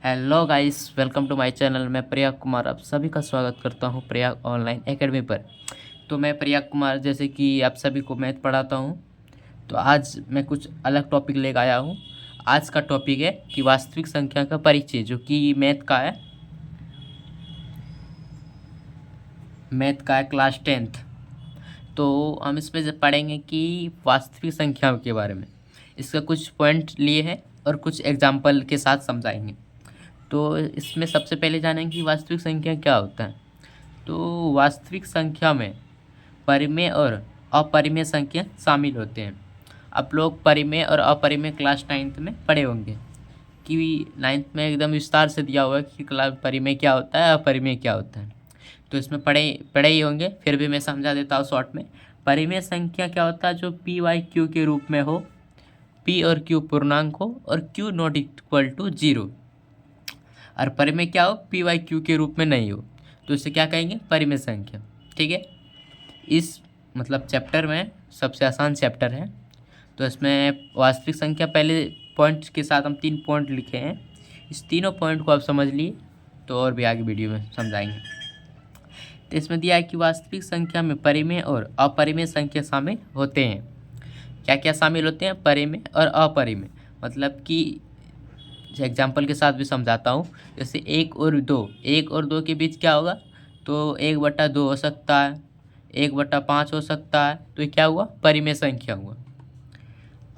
Hello guys, welcome to my channel. मैं प्रयाग कुमार आप सभी का स्वागत करता हूं प्रयाग ऑनलाइन एकेडमी पर। तो मैं प्रयाग कुमार, जैसे कि आप सभी को मैथ पढ़ाता हूं, तो आज मैं कुछ अलग टॉपिक लेकर आया हूं। आज का टॉपिक है कि वास्तविक संख्या का परिचय, जो कि मैथ का है क्लास 10th। तो हम इसमें से पढ़ेंगे कि वास्तविक संख्याओं के बारे में। इसका कुछ पॉइंट लिए हैं और कुछ एग्जाम्पल के साथ समझाएंगे। तो इसमें सबसे पहले जानेंगे कि वास्तविक संख्या क्या होता है। तो वास्तविक संख्या में परिमेय और अपरिमेय संख्या शामिल होते हैं। आप लोग परिमेय और अपरिमेय क्लास 9th में पढ़े होंगे कि 9th में एकदम विस्तार से दिया हुआ है कि क्लास परिमेय क्या होता है, अपरिमेय क्या होता है। तो इसमें पढ़े पढ़े ही होंगे, फिर भी मैं समझा देता हूँ शॉर्ट में। परिमेय संख्या क्या होता है? जो पी वाई क्यू के रूप में हो, पी और क्यू पूर्णांक हो और क्यू नॉट इक्वल टू 0। और परिमेय क्या हो? पी वाई क्यू के रूप में नहीं हो, तो इसे क्या कहेंगे? परिमेय संख्या। ठीक है। इस मतलब चैप्टर में सबसे आसान चैप्टर है। तो इसमें वास्तविक संख्या पहले पॉइंट के साथ हम 3 पॉइंट लिखे हैं। इस तीनों पॉइंट को आप समझ लिए तो और भी आगे वीडियो में समझाएंगे। तो इसमें दिया है कि वास्तविक संख्या में परिमेय और अपरिमेय संख्या शामिल होते हैं। क्या क्या शामिल होते हैं? परिमेय और अपरिमेय। मतलब कि एग्जाम्पल के साथ भी समझाता हूँ। जैसे 1 और 2 के बीच क्या होगा? तो 1/2 हो सकता है, 1/5 हो सकता है। तो ये क्या हुआ? परिमेय संख्या हुआ।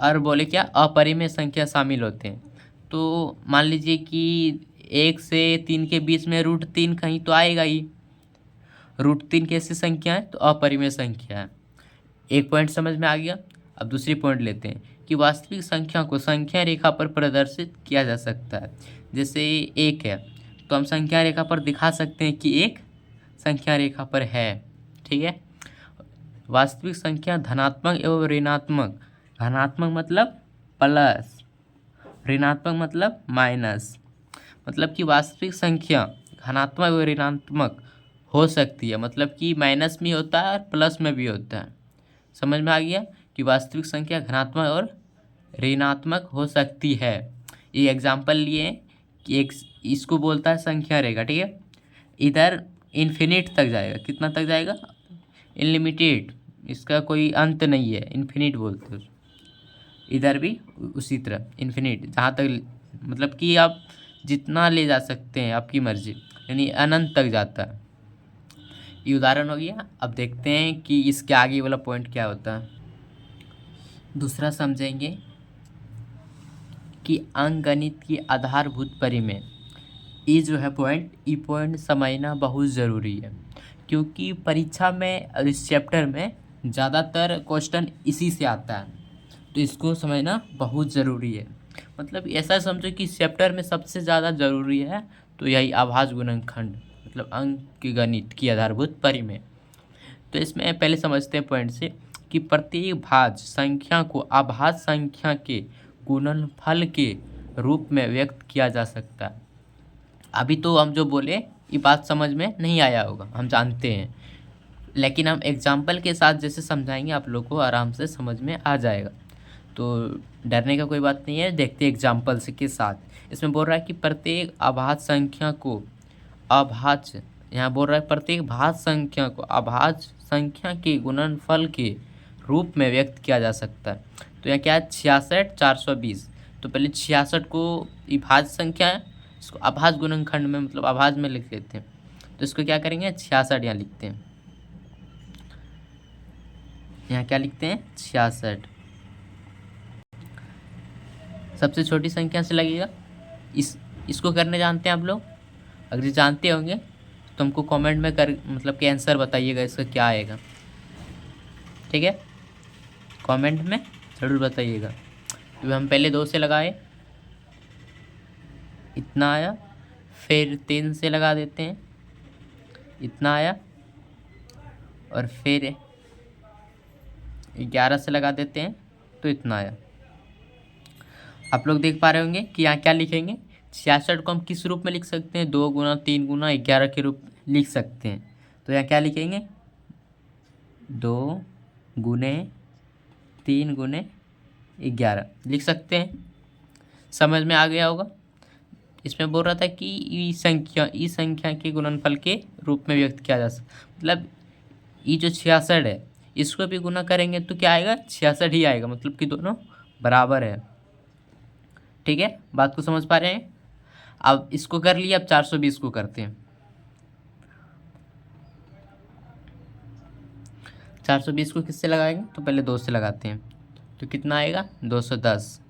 और बोले क्या? अपरिमेय संख्या शामिल होते हैं। तो मान लीजिए कि 1 से 3 के बीच में √3 कहीं तो आएगा ही। √3 कैसी संख्या है? तो अपरिमेय संख्या है। एक पॉइंट समझ में आ गया। अब दूसरी पॉइंट लेते हैं कि वास्तविक संख्या को संख्या रेखा पर प्रदर्शित किया जा सकता है। जैसे 1 है तो हम संख्या रेखा पर दिखा सकते हैं कि 1 संख्या रेखा पर है। ठीक है। वास्तविक संख्या धनात्मक एवं ऋणात्मक। धनात्मक मतलब प्लस, ऋणात्मक मतलब माइनस। मतलब कि वास्तविक संख्या धनात्मक और ऋणात्मक हो सकती है। मतलब कि माइनस में होता है और प्लस में भी होता है। समझ में आ गया कि वास्तविक संख्या धनात्मक और ऋणात्मक हो सकती है। ये एग्जाम्पल लिए कि एक इसको बोलता है संख्या रेखा। ठीक है। इधर इन्फिनिट तक जाएगा। कितना तक जाएगा? अनलिमिटेड। इसका कोई अंत नहीं है, इन्फिनिट बोलते हैं। इधर भी उसी तरह इन्फिनिट, जहाँ तक मतलब कि आप जितना ले जा सकते हैं, आपकी मर्जी, यानी अनंत तक जाता है। ये उदाहरण हो गया। अब देखते हैं कि इसके आगे वाला पॉइंट क्या होता है। दूसरा समझेंगे कि अंकगणित की आधारभूत परिमेय। ये जो है पॉइंट, ये पॉइंट समझना बहुत ज़रूरी है, क्योंकि परीक्षा में और इस चैप्टर में ज़्यादातर क्वेश्चन इसी से आता है। तो इसको समझना बहुत ज़रूरी है। मतलब ऐसा समझो कि इस चैप्टर में सबसे ज़्यादा ज़रूरी है तो यही आभाज्य गुणनखंड, मतलब अंकगणित की आधारभूत परिमेय। तो इसमें पहले समझते हैं पॉइंट से कि प्रत्येक भाज्य संख्या को आभाज्य संख्या के गुणनफल के रूप में व्यक्त किया जा सकता है। अभी तो हम जो बोले ये बात समझ में नहीं आया होगा, हम जानते हैं, लेकिन हम एग्जाम्पल के साथ जैसे समझाएंगे आप लोग को आराम से समझ में आ जाएगा। तो डरने का कोई बात नहीं है, देखते हैं एग्जाम्पल्स के साथ। इसमें बोल रहा है कि प्रत्येक अभाज्य संख्या को अभाज्य, यहाँ बोल रहा है प्रत्येक भाज्य संख्या को अभाज्य संख्या के गुणनफल के रूप में व्यक्त किया जा सकता है। तो यहाँ क्या है? 66 420। तो पहले 66 को ये भाज्य संख्या है, इसको अभाज्य गुणनखंड में मतलब अभाज्य में लिख लेते हैं। तो इसको क्या करेंगे? 66 यहाँ लिखते हैं। यहाँ क्या लिखते हैं? 66। सबसे छोटी संख्या से लगेगा। इसको करने जानते हैं आप लोग? अगर ये जानते होंगे तो हमको कमेंट में कर मतलब कि आंसर बताइएगा इसका क्या आएगा। ठीक है, कमेंट में ज़रूर बताइएगा। तो हम पहले 2 से लगाए, इतना आया। फिर 3 से लगा देते हैं, इतना आया। और फिर 11 से लगा देते हैं तो इतना आया। आप लोग देख पा रहे होंगे कि यहाँ क्या लिखेंगे? 66 को हम किस रूप में लिख सकते हैं? 2 गुना 3 गुना 11 के रूप में लिख सकते हैं। तो यहाँ क्या लिखेंगे? 2 गुने 3 गुने 11 लिख सकते हैं। समझ में आ गया होगा। इसमें बोल रहा था कि ई संख्या के गुणनफल के रूप में व्यक्त किया जा सकता, मतलब ये जो 66 है इसको भी गुना करेंगे तो क्या आएगा, 66 ही आएगा, मतलब कि दोनों बराबर है। ठीक है, बात को समझ पा रहे हैं। अब इसको कर लिया, अब 420 को करते हैं। 420 को किससे लगाएंगे, तो पहले 2 से लगाते हैं, तो कितना आएगा 210।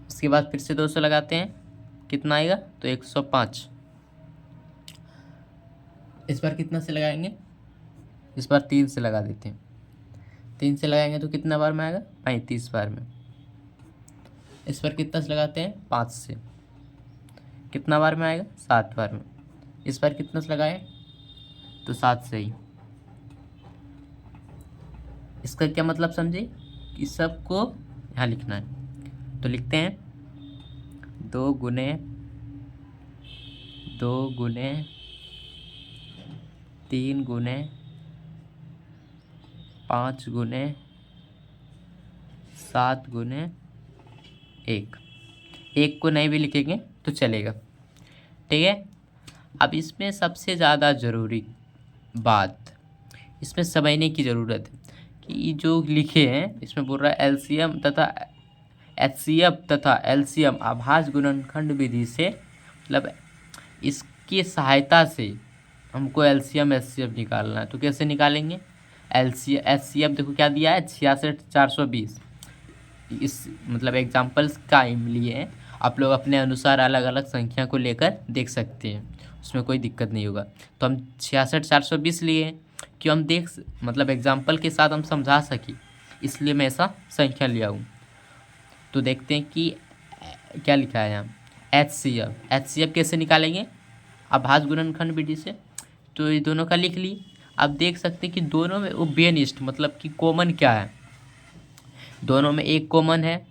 उसके बाद फिर से 200 लगाते हैं, कितना आएगा, तो 105। इस बार कितना से लगाएंगे, इस बार 3 से लगा देते हैं। 3 से लगाएंगे तो कितना बार में आएगा, 35 बार में। इस पर कितना से लगाते हैं, 5 से, कितना बार में आएगा, 7 बार में। इस पर कितना से लगाएं, तो 7 से ही। इसका क्या मतलब समझे, कि सबको यहाँ लिखना है, तो लिखते हैं 2 गुने 3 गुने 5 गुने 7 गुने 1। 1 को नहीं भी लिखेंगे तो चलेगा। ठीक है, अब इसमें सबसे ज़्यादा ज़रूरी बात इसमें समझने की ज़रूरत है कि जो लिखे हैं इसमें बोल रहा है एलसीएम तथा एचसीएफ तथा एलसीएम आभास गुणनखंड विधि से, मतलब इसकी सहायता से हमको एलसीएम एचसीएफ निकालना है। तो कैसे निकालेंगे, एचसीएफ देखो क्या दिया है, 66,420। इस मतलब एग्जाम्पल्स का लिए हैं, आप लोग अपने अनुसार अलग अलग संख्या को लेकर देख सकते हैं, उसमें कोई दिक्कत नहीं होगा। तो हम 66,420 लिए हैं कि हम मतलब एग्जाम्पल के साथ हम समझा सकें, इसलिए मैं ऐसा संख्या लिया हूँ। तो देखते हैं कि क्या लिखा है यहाँ, एचसीएफ कैसे निकालेंगे, आभास गुणनखंड विधि से। तो ये दोनों का लिख लिए। अब देख सकते हैं कि दोनों में उभयनिष्ठ मतलब कि कॉमन क्या है, दोनों में एक कॉमन है,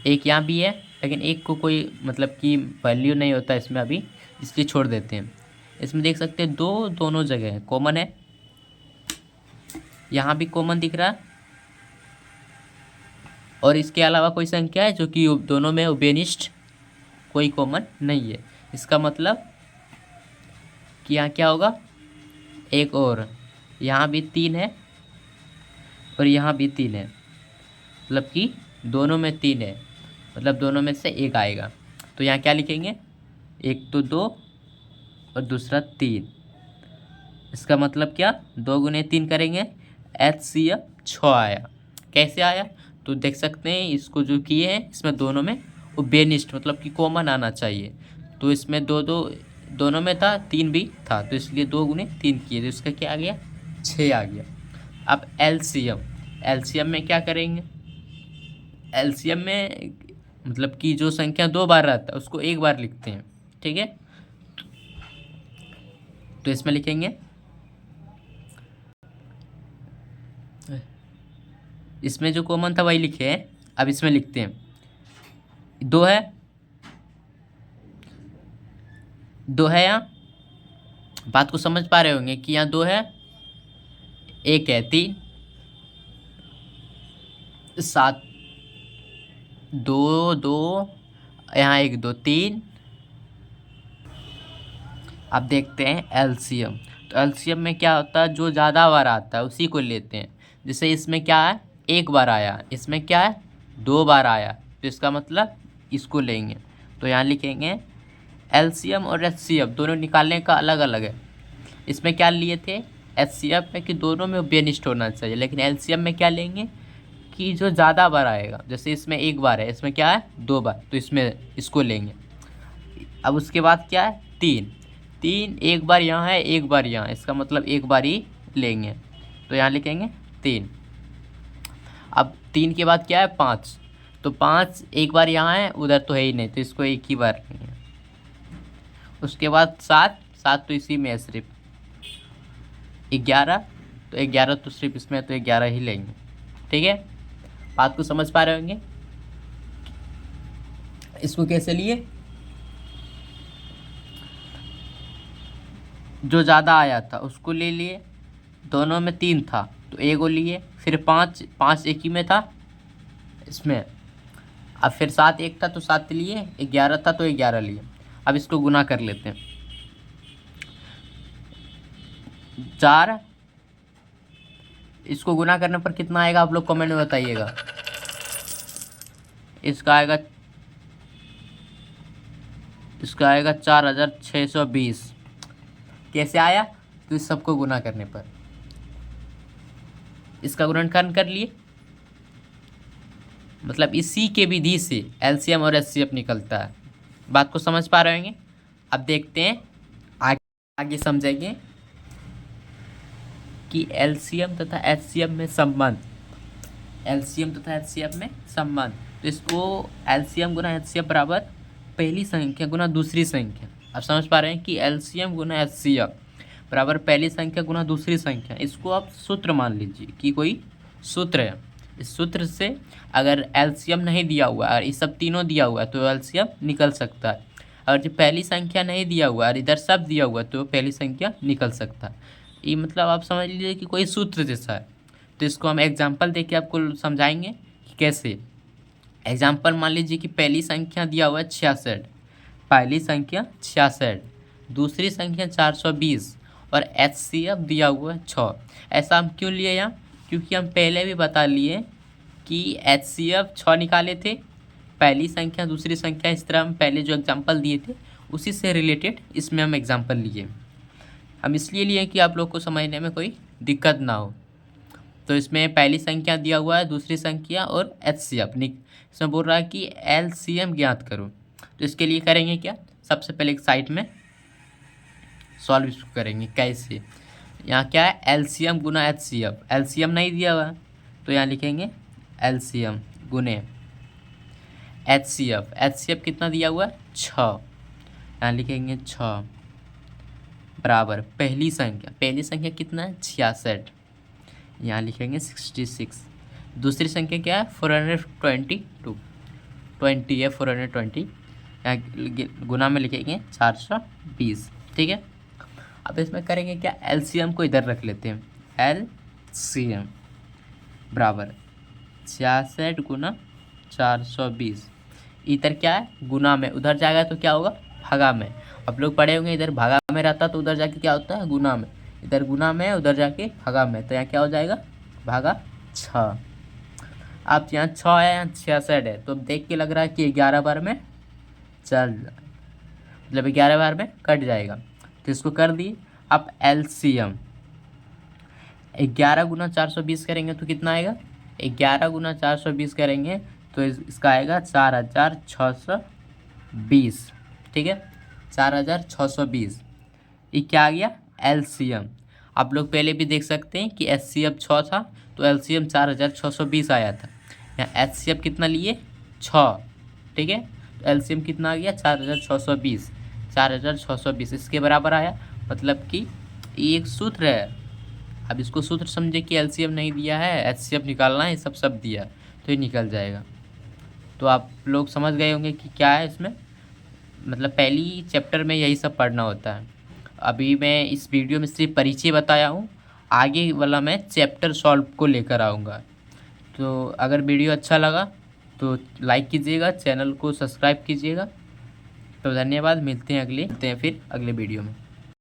एक यहाँ भी है, लेकिन एक को कोई मतलब कि वैल्यू नहीं होता इसमें अभी, इसलिए छोड़ देते हैं। इसमें देख सकते हैं दोनों जगह कॉमन है, यहाँ भी कॉमन दिख रहा है, और इसके अलावा कोई संख्या है जो कि दोनों में उभयनिष्ठ कोई कॉमन नहीं है। इसका मतलब कि यहाँ क्या होगा, एक और यहाँ भी 3 है और यहाँ भी 3 है, मतलब कि दोनों में 3 है, मतलब दोनों में से एक आएगा। तो यहाँ क्या लिखेंगे, एक तो 2 और दूसरा 3। इसका मतलब क्या, 2 गुने 3 करेंगे, एचसीएफ 6 आया। कैसे आया, तो देख सकते हैं इसको जो किए हैं इसमें दोनों में उभयनिष्ठ मतलब कि कॉमन आना चाहिए। तो इसमें दोनों में था, 3 भी था, तो इसलिए 2 गुने 3 किए, तो इसका क्या आ गया, 6 आ गया। अब एलसीएम में क्या करेंगे, एलसीएम में मतलब कि जो संख्या 2 बार रहता है उसको 1 बार लिखते हैं। ठीक है, तो इसमें लिखेंगे, इसमें जो कॉमन था वही लिखे हैं। अब इसमें लिखते हैं 2 है यहाँ, बात को समझ पा रहे होंगे कि यहाँ 2 है, 1 है, 3 7 2 यहाँ 1 2 3। अब देखते हैं एलसीएम। तो एलसीएम में क्या होता है, जो ज़्यादा बार आता है उसी को लेते हैं। जैसे इसमें क्या है, 1 बार आया, इसमें क्या है 2 बार आया, तो इसका मतलब इसको लेंगे। तो यहाँ लिखेंगे एलसीएम और एचसीएफ दोनों निकालने का अलग अलग है। इसमें क्या लिए थे, एचसीएफ में कि दोनों में उभयनिष्ठ होना चाहिए, लेकिन एलसीएम में क्या लेंगे कि जो ज़्यादा बार आएगा, जैसे इसमें 1 बार है, इसमें क्या है 2 बार, तो इसमें इसको लेंगे। अब उसके बाद क्या है, 3 1 बार यहाँ है, 1 बार यहाँ, इसका मतलब 1 बार ही लेंगे, तो यहाँ लिखेंगे 3। अब 3 के बाद क्या है, 5, तो 5 1 बार यहाँ है, उधर तो है ही नहीं, तो इसको 1 ही बार लेंगे। उसके बाद 7 तो इसी में है सिर्फ। 11 तो 11 तो सिर्फ इसमें, तो 11 ही लेंगे। ठीक है, बात को समझ पा रहे होंगे। इसको कैसे लिए, जो ज़्यादा आया था उसको ले लिए, दोनों में 3 था तो 1 को लिए, फिर 5 एक ही में था इसमें, अब फिर 7 एक था तो 7 लिए, 11 था तो 11 लिए। अब इसको गुना कर लेते हैं। 4, इसको गुना करने पर कितना आएगा आप लोग कमेंट में बताइएगा। इसका आएगा 4620। कैसे आया? तो इस सबको गुना करने पर, इसका गुणनखंड कर लिए, मतलब इसी के विधि से एलसीएम और एचसीएफ निकलता है। बात को समझ पा रहे होंगे? अब देखते हैं आगे समझेंगे कि एलसीएम तथा एचसीएफ में संबंध। एलसीएम तथा एचसीएफ में संबंध, तो इसको एलसीएम गुना एचसीएफ बराबर पहली संख्या गुना दूसरी संख्या। अब समझ पा रहे हैं कि एलसीएम गुना एचसीएफ बराबर पहली संख्या गुना दूसरी संख्या। इसको आप सूत्र मान लीजिए कि कोई सूत्र है। इस सूत्र से अगर एलसीएम नहीं दिया हुआ और ये सब तीनों दिया हुआ है तो एलसीएम निकल सकता है। अगर जो पहली संख्या नहीं दिया हुआ और इधर सब दिया हुआ तो पहली संख्या निकल सकता है। ये मतलब आप समझ लीजिए कि कोई सूत्र जैसा है। तो इसको हम एग्जाम्पल दे के आपको समझाएंगे कि कैसे। एग्जाम्पल मान लीजिए कि पहली संख्या दिया हुआ है 66, पहली संख्या 66, दूसरी संख्या 420 और एचसीएफ दिया हुआ है 6। ऐसा हम क्यों लिए यहाँ? क्योंकि हम पहले भी बता लिए कि एचसीएफ 6 निकाले थे, पहली संख्या दूसरी संख्या, इस तरह हम पहले जो एग्जाम्पल दिए थे उसी से रिलेटेड इसमें हम एग्जाम्पल लिए। हम इसलिए लिए कि आप लोग को समझने में कोई दिक्कत ना हो। तो इसमें पहली संख्या दिया हुआ है, दूसरी संख्या और एचसीएफ इसमें बोल रहा है कि एलसीएम ज्ञात करो। तो इसके लिए करेंगे क्या, सबसे पहले एक साइड में सॉल्व इसको करेंगे। कैसे? यहाँ क्या है, एलसीएम गुना एचसीएफ। एलसीएम नहीं दिया हुआ तो यहाँ लिखेंगे एलसीएम गुने एचसीएफ। एचसीएफ कितना दिया हुआ है? 6, यहाँ लिखेंगे 6 बराबर पहली संख्या कितना है? 66, यहाँ लिखेंगे 66। दूसरी संख्या क्या है? 422, 20 है 420, यहाँ गुना में लिखेंगे 420। ठीक है। अब इसमें करेंगे क्या, एलसीएम को इधर रख लेते हैं। एलसीएम बराबर 66 गुना 420। इधर क्या है? गुना में, उधर जाएगा तो क्या होगा? भागा में। आप लोग पढ़े होंगे इधर भागा में रहता तो उधर जाके क्या होता है? गुना में। इधर गुना में, उधर जाके भागा में, तो यहाँ क्या हो जाएगा? भागा 6। अब यहाँ 6 है, यहाँ 66 है, तो अब देख के लग रहा है कि 11 बार में चल, मतलब 11 बार में कट जाएगा। तो इसको कर दिए। अब एलसीएम 11 गुना 420 करेंगे तो कितना आएगा? 11 गुना 420 करेंगे तो इसका आएगा 4620। ठीक है, 4620। ये क्या आ गया? एलसीएम। आप लोग पहले भी देख सकते हैं कि एचसीएफ 6 था तो एलसीएम 4620 आया था। यहाँ एचसीएफ कितना लिए? 6। ठीक है, तो एलसीएम कितना आ गया? 4620। 4620 इसके बराबर आया, मतलब कि ये एक सूत्र है। अब इसको सूत्र समझे कि एलसीएम नहीं दिया है, एचसीएफ निकालना है, सब दिया तो ये निकल जाएगा। तो आप लोग समझ गए होंगे कि क्या है इसमें, मतलब पहली चैप्टर में यही सब पढ़ना होता है। अभी मैं इस वीडियो में सिर्फ परिचय बताया हूँ, आगे वाला मैं चैप्टर सॉल्व को लेकर आऊँगा। तो अगर वीडियो अच्छा लगा तो लाइक कीजिएगा, चैनल को सब्सक्राइब कीजिएगा। तो धन्यवाद, मिलते हैं फिर अगले वीडियो में।